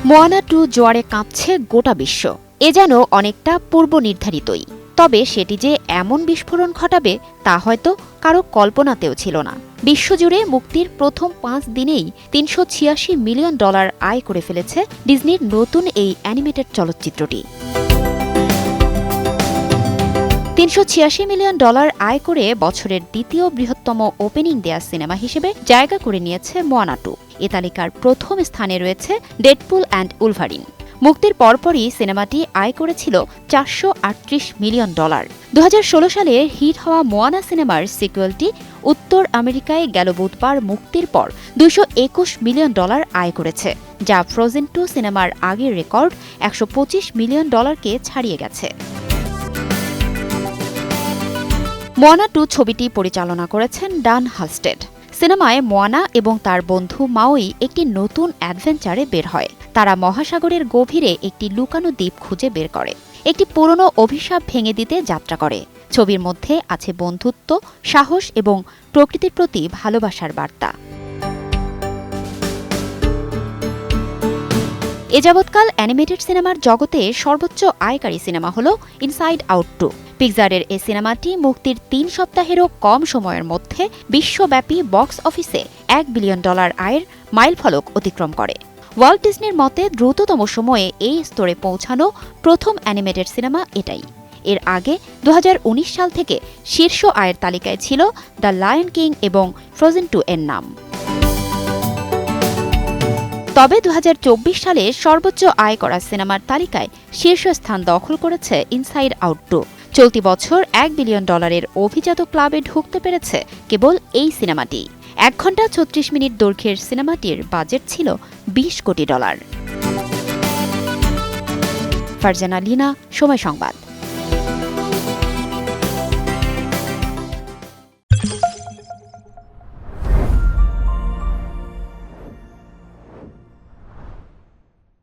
Moana 2 জোয়ারে কাঁপছে গোটা বিশ্ব। এ যেন অনেকটা পূর্ব নির্ধারিতই। তবে সেটি যে এমন বিস্ফোরণ ঘটাবে তা হয়তো কারো কল্পনাতেও ছিল না। বিশ্বজুড়ে মুক্তির প্রথম ৫ দিনেই $৩৮৬ মিলিয়ন আয় করে ফেলেছে ডিজনির নতুন এই অ্যানিমেটেড চলচ্চিত্রটি। $৩৮৬ মিলিয়ন আয় করে বছরের দ্বিতীয় বৃহত্তম ওপেনিং দেয়া সিনেমা হিসেবে জায়গা করে নিয়েছে মোয়ানা 2। এ তালিকার প্রথম স্থানে রয়েছে ডেডপুল অ্যান্ড উলভারিন। মুক্তির পরপরই সিনেমাটি আয় করেছিল $৪৩৮ মিলিয়ন। ২০১৬ সালে হিট হওয়া মোয়ানা সিনেমার সিকুয়েলটি উত্তর আমেরিকায় গেল বুধবার মুক্তির পর $২২১ মিলিয়ন আয় করেছে, যা ফ্রোজেন 2 সিনেমার আগের রেকর্ড $১২৫ মিলিয়ন ছাড়িয়ে গেছে। মোয়ানা 2 ছবিটি পরিচালনা করেছেন ডান হালস্টেড। সিনেমায় মোয়ানা এবং তার বন্ধু মাউই একটি নতুন অ্যাডভেঞ্চারে বের হয়। তারা মহাসাগরের গভীরে একটি লুকানো দ্বীপ খুঁজে বের করে, একটি পুরনো অভিশাপ ভেঙে দিতে যাত্রা করে। ছবির মধ্যে আছে বন্ধুত্ব, সাহস এবং প্রকৃতির প্রতি ভালোবাসার বার্তা। এ যাবৎকাল অ্যানিমেটেড সিনেমার জগতে সর্বোচ্চ আয়কারী সিনেমা হল ইনসাইড আউট 2। পিক্সারের এই সিনেমাটি মুক্তির ৩ সপ্তাহেরও কম সময়ের মধ্যে বিশ্বব্যাপী বক্স অফিসে $১ বিলিয়ন আয়ের মাইলফলক অতিক্রম করে। ওয়াল্ট ডিজনির মতে দ্রুততম সময়ে এই স্তরে পৌঁছানো প্রথম অ্যানিমেটেড সিনেমা এটাই। এর আগে ২০১৯ সাল থেকে শীর্ষ আয়ের তালিকায় ছিল দ্য লায়ন কিং এবং ফ্রোজেন 2 এর নাম। তবে ২০২৪ সালে সর্বোচ্চ আয় করা সিনেমার তালিকায় শীর্ষস্থান দখল করেছে ইনসাইড আউট 2। চলতি বছর $১ বিলিয়ন অভিজাত ক্লাবে ঢুকতে পেরেছে কেবল এই সিনেমাটি। ১ ঘণ্টা ৩৬ মিনিট দৈর্ঘ্যের সিনেমাটির বাজেট ছিল $২০ কোটি। ফারজানা লিনা, সময় সংবাদ।